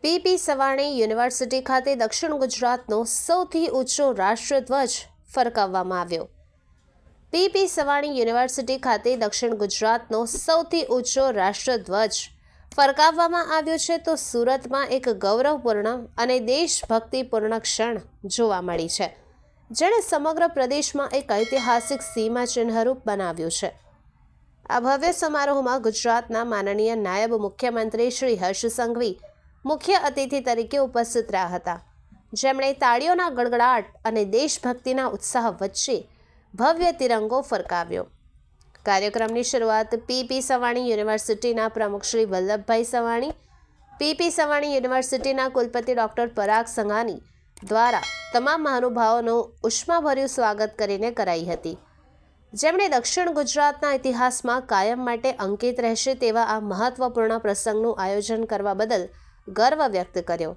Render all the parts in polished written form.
PP Savani university ખાતે દક્ષિણ ગુજરાતનો સૌથી ઊંચો રાષ્ટ્રધ્વજ ફરકાવવામાં આવ્યો। પીપી સવાણી યુનિવર્સિટી ખાતે દક્ષિણ ગુજરાતનો સૌથી ઊંચો રાષ્ટ્રધ્વજ ફરકાવવામાં આવ્યો છે તો સુરતમાં એક ગૌરવપૂર્ણ અને દેશભક્તિપૂર્ણ ક્ષણ જોવા મળી છે, જેણે સમગ્ર પ્રદેશમાં એક ઐતિહાસિક સીમાચિહ્નરૂપ બનાવ્યું છે। આ ભવ્ય સમારોહમાં ગુજરાતના માનનીય નાયબ મુખ્યમંત્રી શ્રી હર્ષ સંઘવી મુખ્ય અતિથિ તરીકે ઉપસ્થિત રહ્યા હતા, જેમણે તાળીઓના ગડગડાટ અને દેશભક્તિના ઉત્સાહ વચ્ચે ભવ્ય તિરંગો ફરકાવ્યો। કાર્યક્રમની શરૂઆત પીપી સવાણી યુનિવર્સિટીના પ્રમુખ શ્રી વલ્લભભાઈ સવાણી, પીપી સવાણી યુનિવર્સિટીના કુલપતિ ડૉક્ટર પરાગ સંઘાની દ્વારા તમામ મહાનુભાવોનું ઉષ્માભર્યું સ્વાગત કરીને કરાઈ હતી, જેમણે દક્ષિણ ગુજરાતના ઇતિહાસમાં કાયમ માટે અંકિત રહેશે તેવા આ મહત્વપૂર્ણ પ્રસંગનું આયોજન કરવા બદલ ગર્વ વ્યક્ત કર્યો।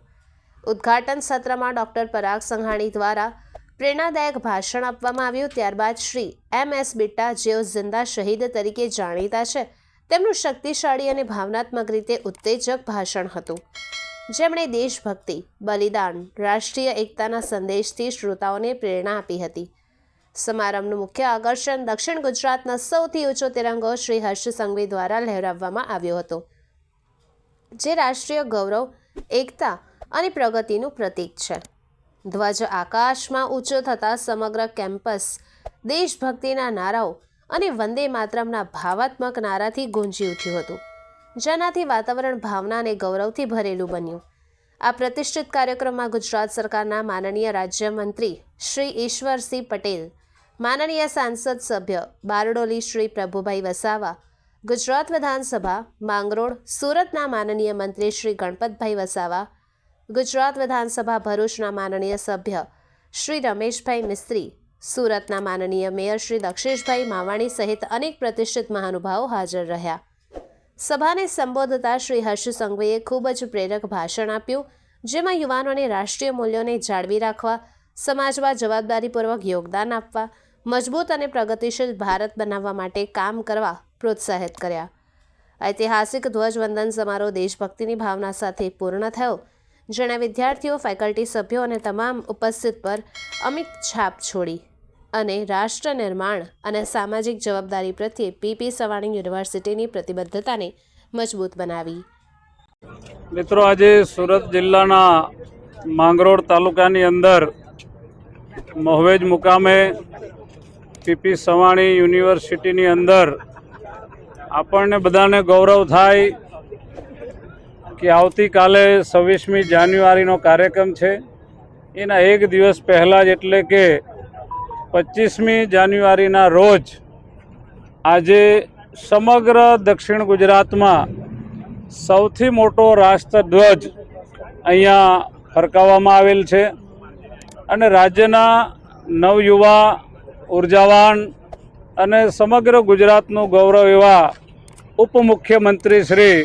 ઉદ્ઘાટન સત્રમાં ડૉક્ટર પરાગ સંઘાણી દ્વારા પ્રેરણાદાયક ભાષણ આપવામાં આવ્યું। ત્યારબાદ શ્રી MS બિટ્ટા, જેઓ જિંદા શહીદ તરીકે જાણીતા છે, તેમનું શક્તિશાળી અને ભાવનાત્મક રીતે ઉત્તેજક ભાષણ હતું, જેમણે દેશભક્તિ, બલિદાન, રાષ્ટ્રીય એકતાના સંદેશથી શ્રોતાઓને પ્રેરણા આપી હતી। સમારંભનું મુખ્ય આકર્ષણ દક્ષિણ ગુજરાતના સૌથી ઊંચો તિરંગો શ્રી હર્ષ સંઘવી દ્વારા લહેરાવવામાં આવ્યો હતો, જે રાષ્ટ્રીય ગૌરવ, એકતા અને પ્રગતિનું પ્રતીક છે। ધ્વજ આકાશમાં ઊંચો થતાં સમગ્ર કેમ્પસ દેશભક્તિના નારાઓ અને વંદે માતરમના ભાવાત્મક નારાથી ગુંજી ઉઠ્યું હતું, જેનાથી વાતાવરણ ભાવના અને ગૌરવથી ભરેલું બન્યું। આ પ્રતિષ્ઠિત કાર્યક્રમમાં ગુજરાત સરકારના માનનીય રાજ્યમંત્રી શ્રી ઈશ્વરસિંહ પટેલ, માનનીય સાંસદ સભ્ય બારડોલી શ્રી પ્રભુભાઈ વસાવા, ગુજરાત વિધાનસભા માંગરોળ સુરતના માનનીય મંત્રી શ્રી ગણપતભાઈ વસાવા, ગુજરાત વિધાનસભા ભરૂચના માનનીય સભ્ય શ્રી રમેશભાઈ મિસ્ત્રી, સુરતના માનનીય મેયર શ્રી દક્ષેશભાઈ માવાણી સહિત અનેક પ્રતિષ્ઠિત મહાનુભાવો હાજર રહ્યા। સભાને સંબોધતા શ્રી હર્ષ સંઘવીએ ખૂબ જ પ્રેરક ભાષણ આપ્યું, જેમાં યુવાનોને રાષ્ટ્રીય મૂલ્યોને જાળવી રાખવા, સમાજમાં જવાબદારીપૂર્વક યોગદાન આપવા, મજબૂત અને પ્રગતિશીલ ભારત બનાવવા માટે કામ કરવા પ્રોત્સાહિત કર્યા। ઐતિહાસિક ધ્વજવંદન સમારોહ દેશભક્તિની ભાવના સાથે પૂર્ણ થયો, જેણે વિદ્યાર્થીઓ, ફેકલ્ટી સભ્યો અને તમામ ઉપસ્થિત પર અમિત છાપ છોડી અને રાષ્ટ્ર નિર્માણ અને સામાજિક જવાબદારી પ્રત્યે પીપી સવાણી યુનિવર્સિટીની પ્રતિબદ્ધતાને મજબૂત બનાવી। મિત્રો, આજે સુરત જિલ્લાના માંગરોળ તાલુકાની અંદર મહવેજ મુકામે પીપી સવાણી યુનિવર્સિટીની અંદર આપણને બધાને ગૌરવ થાય કે આવતીકાલે 26મી જાન્યુઆરીનો કાર્યક્રમ છે। એના એક દિવસ પહેલાં જ એટલે કે 25મી જાન્યુઆરીના રોજ આજે સમગ્ર દક્ષિણ ગુજરાતમાં સૌથી મોટો રાષ્ટ્રધ્વજ અહીંયા ફરકાવવામાં આવેલ છે અને રાજ્યના નવયુવા, ઉર્જાવાન અને સમગ્ર ગુજરાતનું ગૌરવ એવા ઉપમુખ્યમંત્રી શ્રી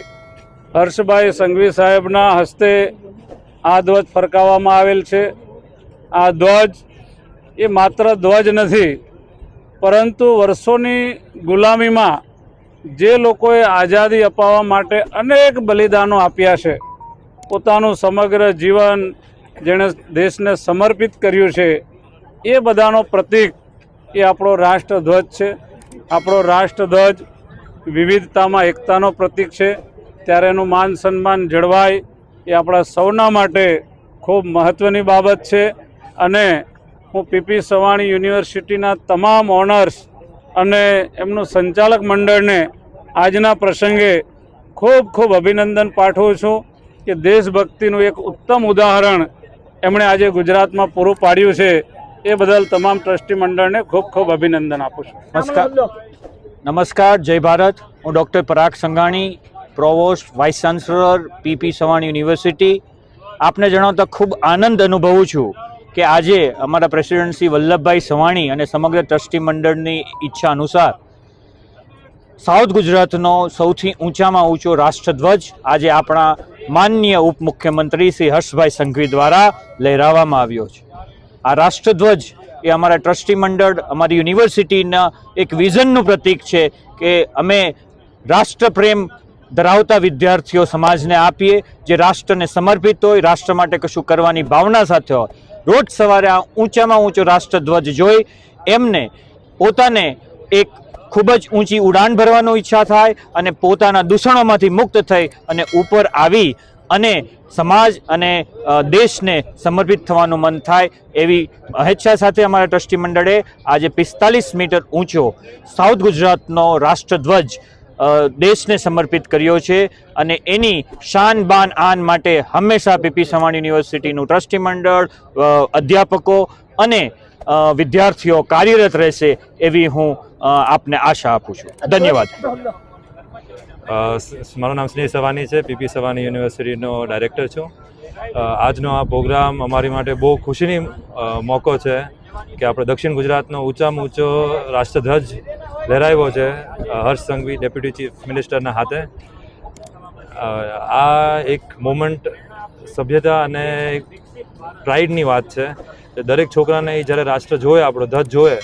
હર્ષભાઈ સંઘવી સાહેબના હસ્તે આ ધ્વજ ફરકાવવામાં આવેલ છે। આ ધ્વજ એ માત્ર ધ્વજ નથી, પરંતુ વર્ષોની ગુલામીમાં જે લોકોએ આઝાદી અપાવવા માટે અનેક બલિદાનો આપ્યા છે, પોતાનું સમગ્ર જીવન જેણે દેશને સમર્પિત કર્યું છે, એ બધાનો પ્રતીક એ આપણો રાષ્ટ્રધ્વજ છે। આપણો રાષ્ટ્રધ્વજ વિવિધતામાં એકતાનો પ્રતીક છે, ત્યારે એનું માન સન્માન જળવાય એ આપણા સૌના માટે ખૂબ મહત્ત્વની બાબત છે। અને હું પીપી સવાણી યુનિવર્સિટીના તમામ ઓનર્સ અને એમનું સંચાલક મંડળને આજના પ્રસંગે ખૂબ ખૂબ અભિનંદન પાઠવું છું કે દેશભક્તિનું એક ઉત્તમ ઉદાહરણ એમણે આજે ગુજરાતમાં પૂરું પાડ્યું છે। એ બદલ તમામ ટ્રસ્ટી મંડળને ખૂબ ખૂબ અભિનંદન આપું છું। નમસ્કાર, જય ભારત। હું doctor Parag Sanghani, provost, vice chancellor, P P Savani University, આપને જણાવતા ખૂબ આનંદ અનુભવું છું કે આજે અમારા પ્રેસિડેન્ટ શ્રી વલ્લભભાઈ સવાણી અને સમગ્ર ટ્રસ્ટી મંડળની ઈચ્છા અનુસાર સાઉથ ગુજરાતનો સૌથી ઊંચામાં ઊંચો રાષ્ટ્રધ્વજ આજે આપણા માનનીય ઉપમુખ્યમંત્રી શ્રી હર્ષભાઈ સંઘવી દ્વારા લહેરાવવામાં આવ્યો છે। આ રાષ્ટ્રધ્વજ એ અમારા ટ્રસ્ટી મંડળ, અમારી યુનિવર્સિટીના એક વિઝનનું પ્રતીક છે કે અમે રાષ્ટ્રપ્રેમ ધરાવતા વિદ્યાર્થીઓ સમાજને આપીએ, જે રાષ્ટ્રને સમર્પિત હોય, રાષ્ટ્ર માટે કશું કરવાની ભાવના સાથે હોય. રોજ સવારે આ ઊંચામાં ઊંચો રાષ્ટ્રધ્વજ જોઈ એમને પોતાને એક ખૂબ જ ઊંચી ઉડાન ભરવાનો ઈચ્છા થાય અને પોતાના દૂષણોમાંથી મુક્ત થઈ અને ઉપર આવી અને સમાજ અને દેશને સમર્પિત થવાનું મન થાય એવી ઈચ્છા સાથે અમારા ટ્રસ્ટી મંડળે આજે 45 મીટર ઊંચો સાઉથ ગુજરાતનો રાષ્ટ્રધ્વજ દેશને સમર્પિત કર્યો છે અને એની શાન બાન આન માટે હંમેશા પીપી સવાણી યુનિવર્સિટીનું ટ્રસ્ટી મંડળ, અધ્યાપકો અને વિદ્યાર્થીઓ કાર્યરત રહેશે એવી હું આપને આશા આપું છું. ધન્યવાદ. મારું નામ સ્નેહ સવાની છે, પીપી સવાની યુનિવર્સિટીનો ડાયરેક્ટર છું. આજનો આ પ્રોગ્રામ અમારી માટે બહુ ખુશીની મોકો છે કે આપણે દક્ષિણ ગુજરાતનો ઊંચામાં ઊંચો રાષ્ટ્રધ્વજ લહેરાવ્યો છે હર્ષ સંઘવી ડેપ્યુટી ચીફ મિનિસ્ટરના હાથે. આ એક મોમેન્ટ સભ્યતા અને પ્રાઇડની વાત છે. દરેક છોકરાને જ્યારે રાષ્ટ્ર જોવે, આપણો ધ્વજ જોવે,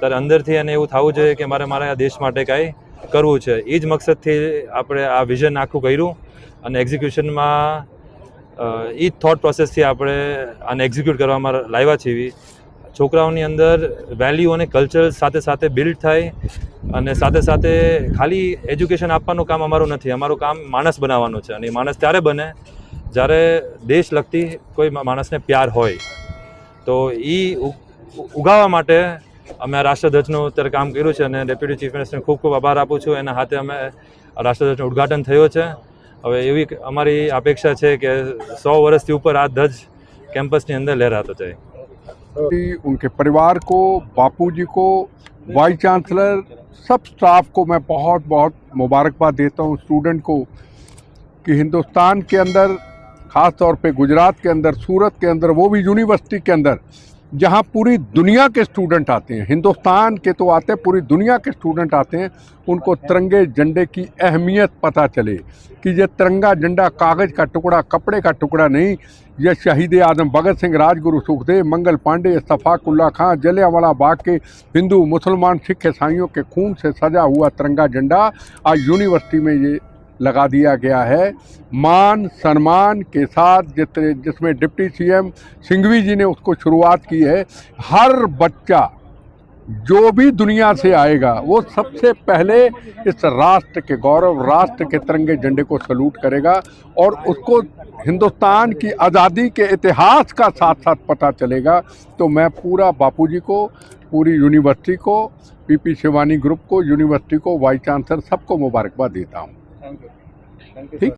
ત્યારે અંદરથી એને એવું થવું જોઈએ કે મારા દેશ માટે કાંઈ કરવું છે. એ જ મકસદથી આપણે આ વિઝન આખું કર્યું અને એક્ઝિક્યુશનમાં એ જ થોટ પ્રોસેસથી આપણે આને એક્ઝિક્યુટ કરવામાં લાવ્યા છીએ. છોકરાઓની અંદર વેલ્યુ અને કલ્ચર સાથે સાથે બિલ્ડ થાય અને સાથે સાથે ખાલી એજ્યુકેશન આપવાનું કામ અમારું નથી, અમારું કામ માણસ બનાવવાનું છે. અને એ માણસ ત્યારે બને જ્યારે દેશ લગતી કોઈ માણસને પ્યાર હોય. તો એ ઉગાવવા માટે અમે આ રાષ્ટ્રધ્વજનું અત્યારે કામ કર્યું છે અને ડેપ્યુટી ચીફ મિનિસ્ટરને ખૂબ ખૂબ આભાર આપું છું. એના હાથે અમે રાષ્ટ્રધ્વજનું ઉદ્ઘાટન થયો છે. હવે એવી અમારી અપેક્ષા છે કે 100 વર્ષથી ઉપર આ ધ્વજ કેમ્પસની અંદર લહેરાતો જાય. उनके परिवार को, बापूजी को, वाइस चांसलर, सब स्टाफ को मैं बहुत बहुत मुबारकबाद देता हूँ. स्टूडेंट को कि हिंदुस्तान के अंदर, ख़ास तौर पे गुजरात के अंदर, सूरत के अंदर, वो भी यूनिवर्सिटी के अंदर जहाँ पूरी दुनिया के स्टूडेंट आते हैं, हिंदुस्तान के तो आते हैं, पूरी दुनिया के स्टूडेंट आते हैं, उनको तिरंगे झंडे की अहमियत पता चले कि ये तिरंगा झंडा कागज़ का टुकड़ा, कपड़े का टुकड़ा नहीं, यह शहीद आजम भगत सिंह, राजगुरु सुखदेव, मंगल पांडे, इस्तफाकुल्ला खां, जलियांवाला बाग के हिंदू, मुसलमान, सिख, ईसाइयों के खून से सजा हुआ तिरंगा झंडा आज यूनिवर्सिटी में ये लगा दिया गया है. मान सम्मान के साथ जिसमें डिप्टी सीएम सिंघवी जी ने उसको शुरुआत की है. हर बच्चा जो भी दुनिया से आएगा वो सबसे पहले इस राष्ट्र के गौरव, राष्ट्र के तिरंगे झंडे को सलूट करेगा और उसको हिंदुस्तान की आज़ादी के इतिहास का साथ साथ पता चलेगा. तो मैं पूरा बापूजी को, पूरी यूनिवर्सिटी को, पीपी शिवानी ग्रुप को, यूनिवर्सिटी को, वाइस चांसलर सबको मुबारकबाद देता हूँ. ठीक.